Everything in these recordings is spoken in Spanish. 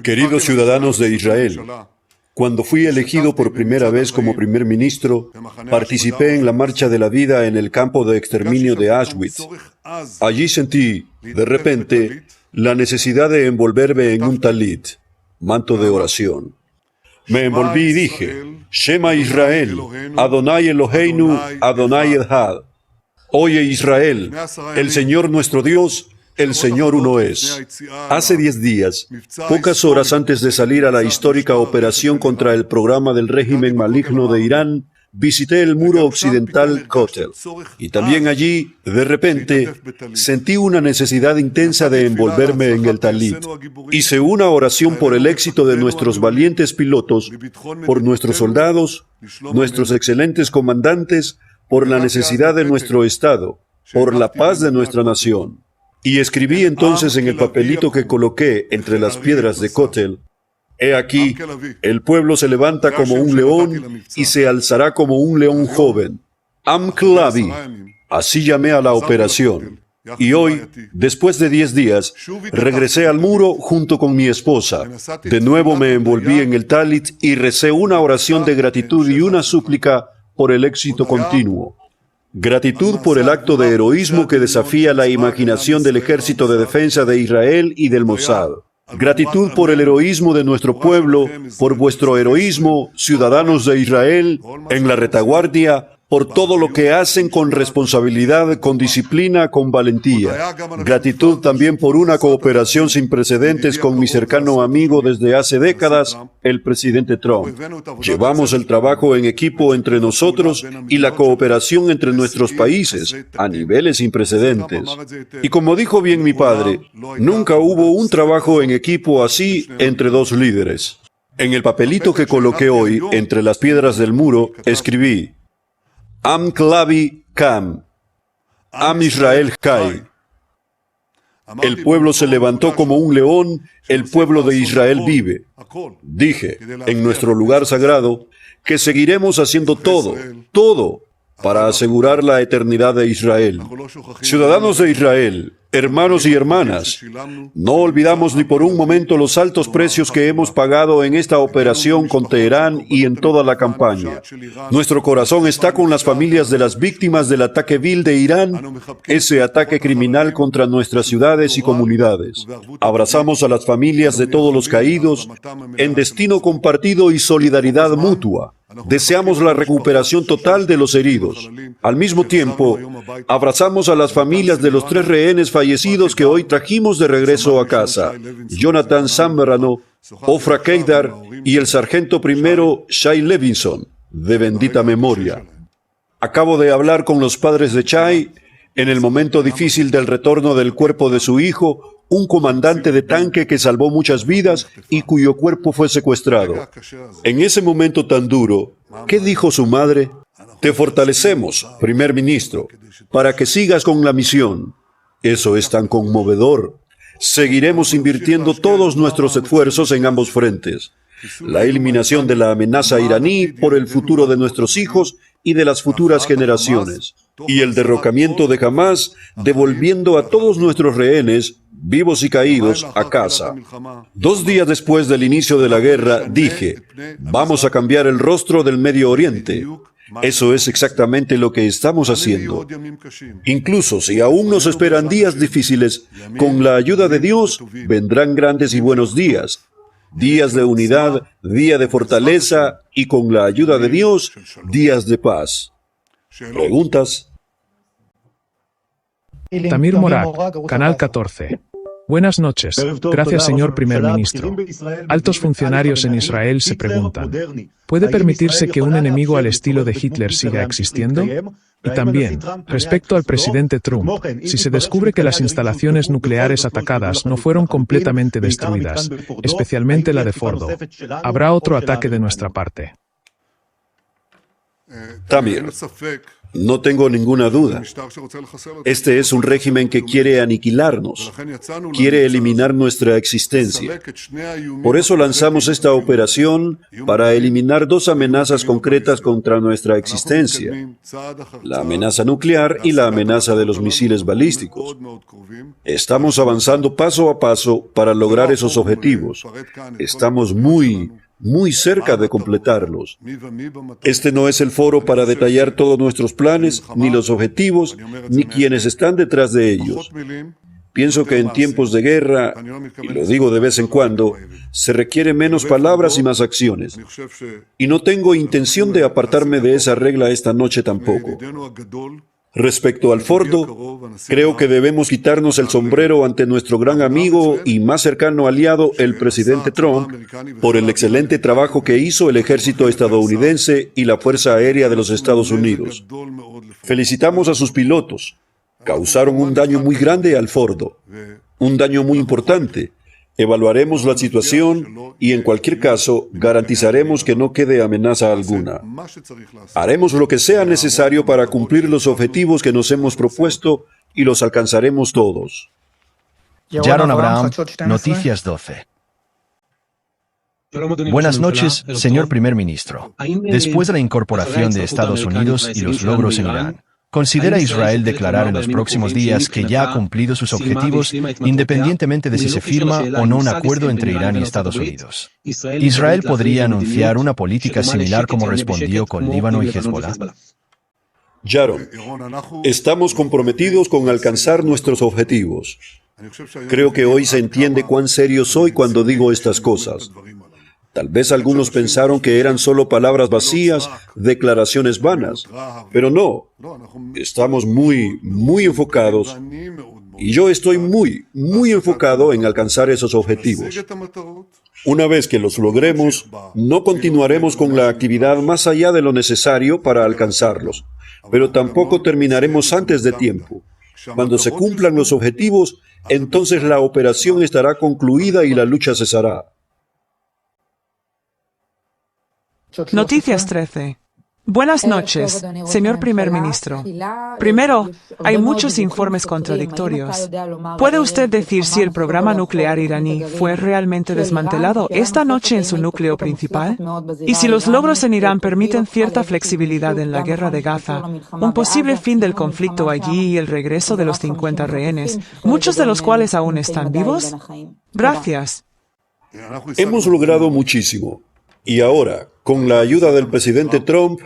Queridos ciudadanos de Israel, cuando fui elegido por primera vez como primer ministro, participé en la Marcha de la Vida en el campo de exterminio de Auschwitz. Allí sentí, de repente, la necesidad de envolverme en un talit, manto de oración. Me envolví y dije, Shema Israel, Adonai Eloheinu, Adonai Echad. Oye Israel, el Señor nuestro Dios, el Señor uno es. Hace 10 días, pocas horas antes de salir a la histórica operación contra el programa del régimen maligno de Irán, visité el muro occidental Kotel. Y también allí, de repente, sentí una necesidad intensa de envolverme en el talit. Hice una oración por el éxito de nuestros valientes pilotos, por nuestros soldados, nuestros excelentes comandantes, por la necesidad de nuestro Estado, por la paz de nuestra nación. Y escribí entonces en el papelito que coloqué entre las piedras de Kotel, he aquí, el pueblo se levanta como un león y se alzará como un león joven. Am Klavi. Así llamé a la operación. Y hoy, después de 10 días, regresé al muro junto con mi esposa. De nuevo me envolví en el talit y recé una oración de gratitud y una súplica por el éxito continuo. Gratitud por el acto de heroísmo que desafía la imaginación del Ejército de Defensa de Israel y del Mossad. Gratitud por el heroísmo de nuestro pueblo, por vuestro heroísmo, ciudadanos de Israel, en la retaguardia, por todo lo que hacen con responsabilidad, con disciplina, con valentía. Gratitud también por una cooperación sin precedentes con mi cercano amigo desde hace décadas, el presidente Trump. Llevamos el trabajo en equipo entre nosotros y la cooperación entre nuestros países a niveles sin precedentes. Y como dijo bien mi padre, nunca hubo un trabajo en equipo así entre dos líderes. En el papelito que coloqué hoy entre las piedras del muro, escribí, Am Klavi Kam, Am Israel Kai. El pueblo se levantó como un león, el pueblo de Israel vive. Dije, en nuestro lugar sagrado, que seguiremos haciendo todo, para asegurar la eternidad de Israel. Ciudadanos de Israel, hermanos y hermanas, no olvidamos ni por un momento los altos precios que hemos pagado en esta operación con Teherán y en toda la campaña. Nuestro corazón está con las familias de las víctimas del ataque vil de Irán, ese ataque criminal contra nuestras ciudades y comunidades. Abrazamos a las familias de todos los caídos en destino compartido y solidaridad mutua. Deseamos la recuperación total de los heridos. Al mismo tiempo, abrazamos a las familias de los 3 rehenes fallecidos que hoy trajimos de regreso a casa, Jonathan Samberano, Ofra Keidar y el sargento primero Shai Levinson, de bendita memoria. Acabo de hablar con los padres de Shai en el momento difícil del retorno del cuerpo de su hijo, un comandante de tanque que salvó muchas vidas y cuyo cuerpo fue secuestrado. En ese momento tan duro, ¿qué dijo su madre? Te fortalecemos, primer ministro, para que sigas con la misión. Eso es tan conmovedor. Seguiremos invirtiendo todos nuestros esfuerzos en ambos frentes. La eliminación de la amenaza iraní por el futuro de nuestros hijos y de las futuras generaciones. Y el derrocamiento de Hamás, devolviendo a todos nuestros rehenes, vivos y caídos, a casa. 2 días después del inicio de la guerra, dije, vamos a cambiar el rostro del Medio Oriente. Eso es exactamente lo que estamos haciendo. Incluso si aún nos esperan días difíciles, con la ayuda de Dios vendrán grandes y buenos días. Días de unidad, día de fortaleza y con la ayuda de Dios, días de paz. ¿Preguntas? Tamir Morak, Canal 14. Buenas noches. Gracias, señor primer ministro. Altos funcionarios en Israel se preguntan, ¿puede permitirse que un enemigo al estilo de Hitler siga existiendo? Y también, respecto al presidente Trump, si se descubre que las instalaciones nucleares atacadas no fueron completamente destruidas, especialmente la de Fordo, ¿habrá otro ataque de nuestra parte? Tamir, No tengo ninguna duda. Este es un régimen que quiere aniquilarnos, quiere eliminar nuestra existencia. Por eso lanzamos esta operación para eliminar dos amenazas concretas contra nuestra existencia: la amenaza nuclear y la amenaza de los misiles balísticos. Estamos avanzando paso a paso para lograr esos objetivos. Estamos muy cerca de completarlos. Este no es el foro para detallar todos nuestros planes, ni los objetivos, ni quienes están detrás de ellos. Pienso que en tiempos de guerra, y lo digo de vez en cuando, se requiere menos palabras y más acciones. Y no tengo intención de apartarme de esa regla esta noche tampoco. Respecto al Fordo, creo que debemos quitarnos el sombrero ante nuestro gran amigo y más cercano aliado, el presidente Trump, por el excelente trabajo que hizo el ejército estadounidense y la Fuerza Aérea de los Estados Unidos. Felicitamos a sus pilotos. Causaron un daño muy grande al Fordo, un daño muy importante. Evaluaremos la situación y, en cualquier caso, garantizaremos que no quede amenaza alguna. Haremos lo que sea necesario para cumplir los objetivos que nos hemos propuesto y los alcanzaremos todos. Yaron Abraham, Noticias 12. Buenas noches, señor primer ministro. Después de la incorporación de Estados Unidos y los logros en Irán, ¿considera Israel declarar en los próximos días que ya ha cumplido sus objetivos, independientemente de si se firma o no un acuerdo entre Irán y Estados Unidos? ¿Israel podría anunciar una política similar como respondió con Líbano y Hezbollah? Yaron, estamos comprometidos con alcanzar nuestros objetivos. Creo que hoy se entiende cuán serio soy cuando digo estas cosas. Tal vez algunos pensaron que eran solo palabras vacías, declaraciones vanas, pero no. Estamos muy enfocados, y yo estoy muy enfocado en alcanzar esos objetivos. Una vez que los logremos, no continuaremos con la actividad más allá de lo necesario para alcanzarlos, pero tampoco terminaremos antes de tiempo. Cuando se cumplan los objetivos, entonces la operación estará concluida y la lucha cesará. Noticias 13. Buenas noches, señor primer ministro. Primero, hay muchos informes contradictorios. ¿Puede usted decir si el programa nuclear iraní fue realmente desmantelado esta noche en su núcleo principal? Y si los logros en Irán permiten cierta flexibilidad en la guerra de Gaza, un posible fin del conflicto allí y el regreso de los 50 rehenes, muchos de los cuales aún están vivos? Gracias. Hemos logrado muchísimo. Y ahora, con la ayuda del presidente Trump,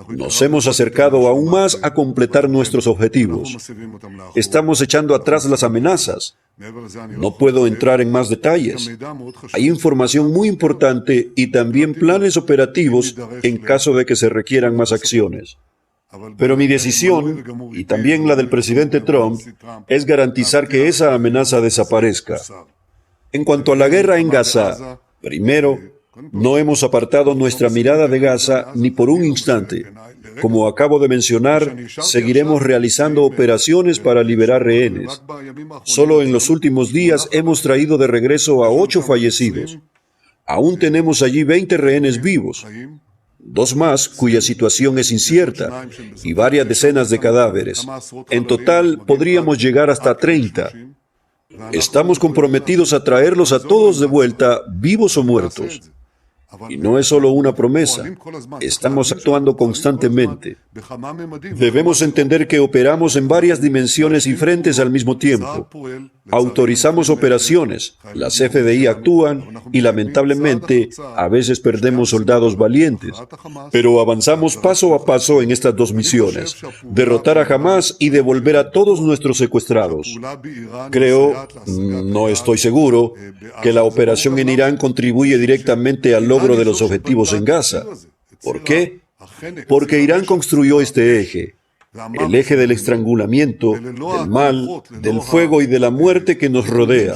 nos hemos acercado aún más a completar nuestros objetivos. Estamos echando atrás las amenazas. No puedo entrar en más detalles. Hay información muy importante y también planes operativos en caso de que se requieran más acciones. Pero mi decisión, y también la del presidente Trump, es garantizar que esa amenaza desaparezca. En cuanto a la guerra en Gaza, primero, no hemos apartado nuestra mirada de Gaza ni por un instante. Como acabo de mencionar, seguiremos realizando operaciones para liberar rehenes. Solo en los últimos días hemos traído de regreso a 8 fallecidos. Aún tenemos allí 20 rehenes vivos, 2 más cuya situación es incierta, y varias decenas de cadáveres. En total, podríamos llegar hasta 30. Estamos comprometidos a traerlos a todos de vuelta, vivos o muertos. Y no es solo una promesa, estamos actuando constantemente. Debemos entender que operamos en varias dimensiones y frentes al mismo tiempo. Autorizamos operaciones, las FDI actúan y lamentablemente a veces perdemos soldados valientes. Pero avanzamos paso a paso en estas 2 misiones, derrotar a Hamás y devolver a todos nuestros secuestrados. Creo, no estoy seguro, que la operación en Irán contribuye directamente al logro de los objetivos en Gaza. ¿Por qué? Porque Irán construyó este eje, el eje del estrangulamiento, del mal, del fuego y de la muerte que nos rodea.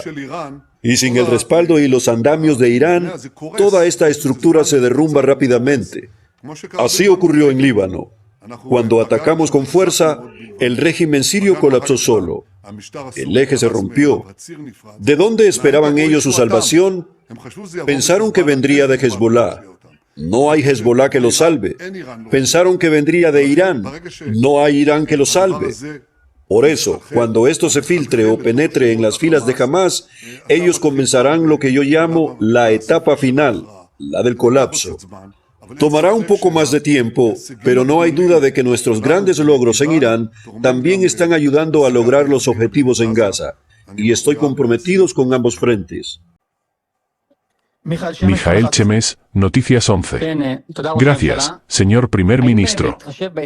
Y sin el respaldo y los andamios de Irán, toda esta estructura se derrumba rápidamente. Así ocurrió en Líbano. Cuando atacamos con fuerza, el régimen sirio colapsó solo. El eje se rompió. ¿De dónde esperaban ellos su salvación? Pensaron que vendría de Hezbollah. No hay Hezbollah que lo salve. Pensaron que vendría de Irán. No hay Irán que lo salve. Por eso, cuando esto se filtre o penetre en las filas de Hamás, ellos comenzarán lo que yo llamo la etapa final, la del colapso. Tomará un poco más de tiempo, pero no hay duda de que nuestros grandes logros en Irán también están ayudando a lograr los objetivos en Gaza, y estoy comprometidos con ambos frentes. Mijael Chemes, Noticias 11. Gracias, señor primer ministro.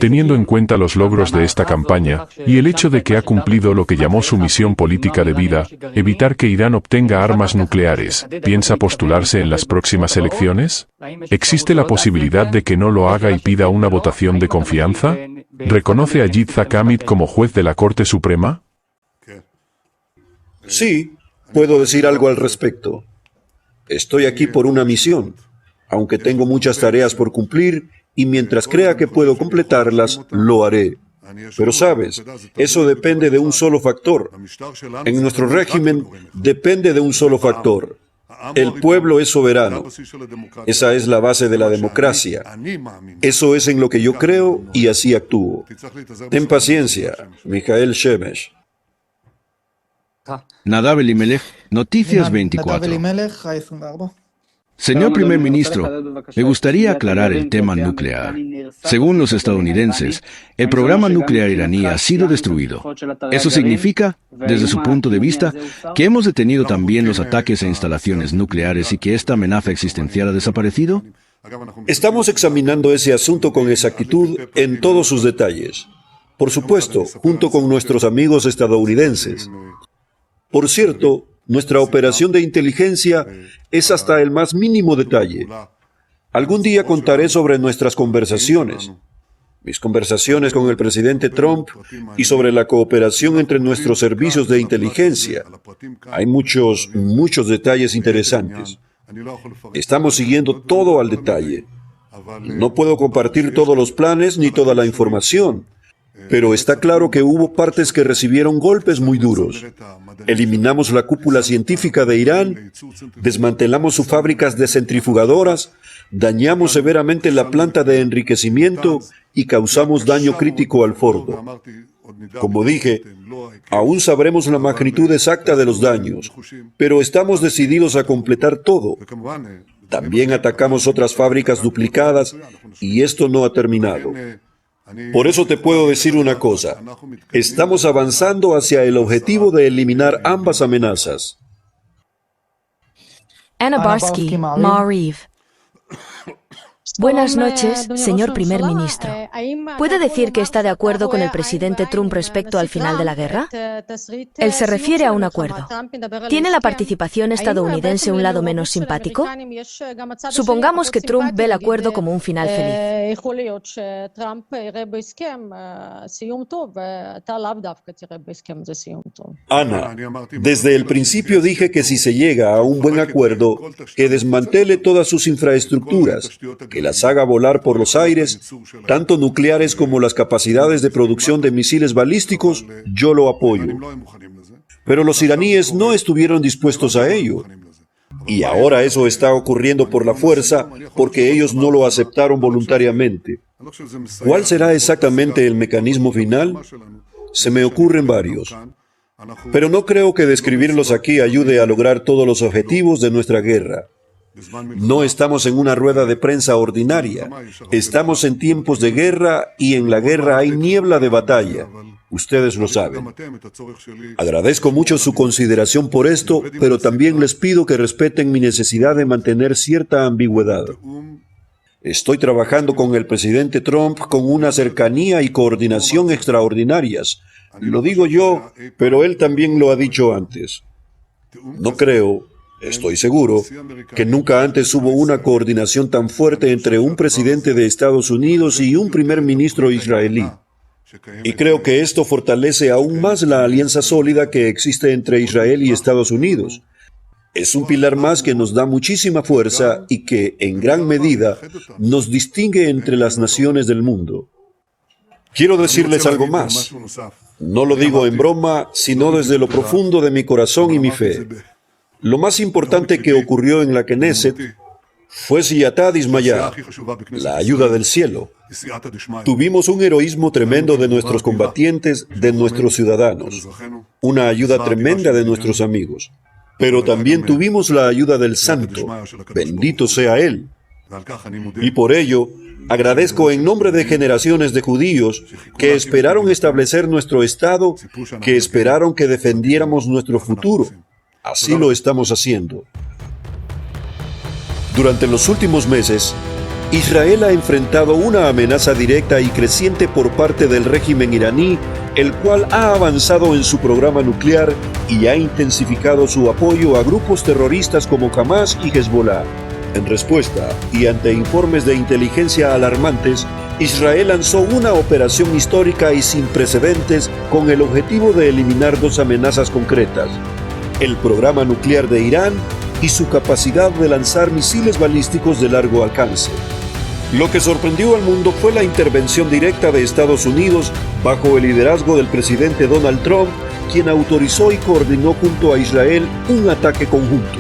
Teniendo en cuenta los logros de esta campaña, y el hecho de que ha cumplido lo que llamó su misión política de vida, evitar que Irán obtenga armas nucleares, ¿piensa postularse en las próximas elecciones? ¿Existe la posibilidad de que no lo haga y pida una votación de confianza? ¿Reconoce a Yitzhak Amit como juez de la Corte Suprema? Sí, puedo decir algo al respecto. Estoy aquí por una misión, aunque tengo muchas tareas por cumplir, y mientras crea que puedo completarlas, lo haré. Pero sabes, eso depende de un solo factor. En nuestro régimen depende de un solo factor. El pueblo es soberano. Esa es la base de la democracia. Eso es en lo que yo creo y así actúo. Ten paciencia, Mijael Shemesh. Nadav Elimelech, Noticias 24. Señor primer ministro, me gustaría aclarar el tema nuclear. Según los estadounidenses, el programa nuclear iraní ha sido destruido. ¿Eso significa, desde su punto de vista, que hemos detenido también los ataques a instalaciones nucleares y que esta amenaza existencial ha desaparecido? Estamos examinando ese asunto con exactitud en todos sus detalles. Por supuesto, junto con nuestros amigos estadounidenses. Por cierto, nuestra operación de inteligencia es hasta el más mínimo detalle. Algún día contaré sobre nuestras conversaciones, mis conversaciones con el presidente Trump y sobre la cooperación entre nuestros servicios de inteligencia. Hay muchos detalles interesantes. Estamos siguiendo todo al detalle. No puedo compartir todos los planes ni toda la información. Pero está claro que hubo partes que recibieron golpes muy duros. Eliminamos la cúpula científica de Irán, desmantelamos sus fábricas de centrifugadoras, dañamos severamente la planta de enriquecimiento y causamos daño crítico al fordo. Como dije, aún sabremos la magnitud exacta de los daños, pero estamos decididos a completar todo. También atacamos otras fábricas duplicadas y esto no ha terminado. Por eso te puedo decir una cosa. Estamos avanzando hacia el objetivo de eliminar ambas amenazas. Anna Barsky, Maariv. Buenas noches, señor primer ministro. ¿Puede decir que está de acuerdo con el presidente Trump respecto al final de la guerra? Él se refiere a un acuerdo. ¿Tiene la participación estadounidense un lado menos simpático? Supongamos que Trump ve el acuerdo como un final feliz. Ana, desde el principio dije que si se llega a un buen acuerdo, que desmantele todas sus infraestructuras, que las haga volar por los aires, tanto nucleares como las capacidades de producción de misiles balísticos, yo lo apoyo. Pero los iraníes no estuvieron dispuestos a ello. Y ahora eso está ocurriendo por la fuerza porque ellos no lo aceptaron voluntariamente. ¿Cuál será exactamente el mecanismo final? Se me ocurren varios. Pero no creo que describirlos aquí ayude a lograr todos los objetivos de nuestra guerra. No estamos en una rueda de prensa ordinaria. Estamos en tiempos de guerra y en la guerra hay niebla de batalla. Ustedes lo saben. Agradezco mucho su consideración por esto, pero también les pido que respeten mi necesidad de mantener cierta ambigüedad. Estoy trabajando con el presidente Trump con una cercanía y coordinación extraordinarias. Lo digo yo, pero él también lo ha dicho antes. No creo, estoy seguro, que nunca antes hubo una coordinación tan fuerte entre un presidente de Estados Unidos y un primer ministro israelí. Y creo que esto fortalece aún más la alianza sólida que existe entre Israel y Estados Unidos. Es un pilar más que nos da muchísima fuerza y que, en gran medida, nos distingue entre las naciones del mundo. Quiero decirles algo más. No lo digo en broma, sino desde lo profundo de mi corazón y mi fe. Lo más importante que ocurrió en la Knesset Fue Siyatá Dismayá, la ayuda del cielo. Tuvimos un heroísmo tremendo de nuestros combatientes, de nuestros ciudadanos, una ayuda tremenda de nuestros amigos. Pero también tuvimos la ayuda del Santo, bendito sea Él. Y por ello, agradezco en nombre de generaciones de judíos que esperaron establecer nuestro Estado, que esperaron que defendiéramos nuestro futuro. Así lo estamos haciendo. Durante los últimos meses, Israel ha enfrentado una amenaza directa y creciente por parte del régimen iraní, el cual ha avanzado en su programa nuclear y ha intensificado su apoyo a grupos terroristas como Hamas y Hezbollah. En respuesta, y ante informes de inteligencia alarmantes, Israel lanzó una operación histórica y sin precedentes con el objetivo de eliminar dos amenazas concretas: el programa nuclear de Irán y su capacidad de lanzar misiles balísticos de largo alcance. Lo que sorprendió al mundo fue la intervención directa de Estados Unidos bajo el liderazgo del presidente Donald Trump, quien autorizó y coordinó junto a Israel un ataque conjunto.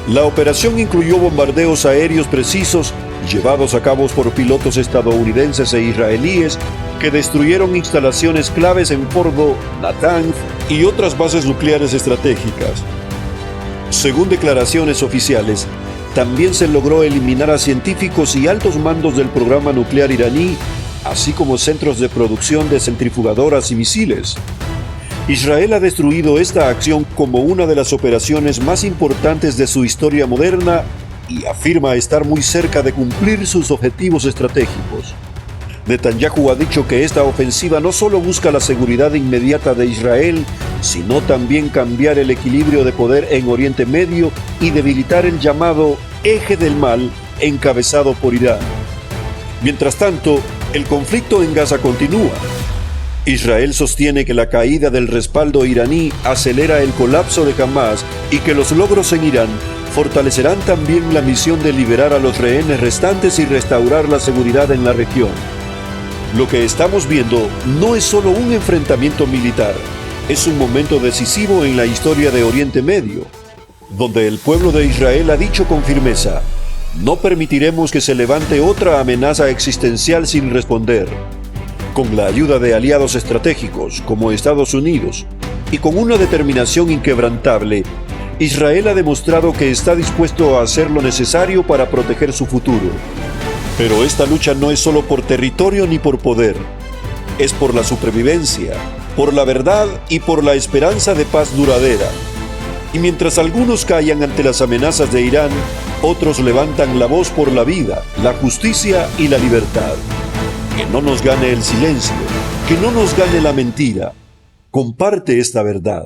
La operación incluyó bombardeos aéreos precisos llevados a cabo por pilotos estadounidenses e israelíes que destruyeron instalaciones claves en Fordo, Natanz y otras bases nucleares estratégicas. Según declaraciones oficiales, también se logró eliminar a científicos y altos mandos del programa nuclear iraní, así como centros de producción de centrifugadoras y misiles. Israel ha destruido esta acción como una de las operaciones más importantes de su historia moderna y afirma estar muy cerca de cumplir sus objetivos estratégicos. Netanyahu ha dicho que esta ofensiva no solo busca la seguridad inmediata de Israel, sino también cambiar el equilibrio de poder en Oriente Medio y debilitar el llamado eje del mal encabezado por Irán. Mientras tanto, el conflicto en Gaza continúa. Israel sostiene que la caída del respaldo iraní acelera el colapso de Hamas y que los logros en Irán fortalecerán también la misión de liberar a los rehenes restantes y restaurar la seguridad en la región. Lo que estamos viendo no es solo un enfrentamiento militar, es un momento decisivo en la historia de Oriente Medio, donde el pueblo de Israel ha dicho con firmeza: no permitiremos que se levante otra amenaza existencial sin responder. Con la ayuda de aliados estratégicos como Estados Unidos y con una determinación inquebrantable, Israel ha demostrado que está dispuesto a hacer lo necesario para proteger su futuro. Pero esta lucha no es solo por territorio ni por poder, es por la supervivencia, por la verdad y por la esperanza de paz duradera. Y mientras algunos callan ante las amenazas de Irán, otros levantan la voz por la vida, la justicia y la libertad. Que no nos gane el silencio, que no nos gane la mentira. Comparte esta verdad.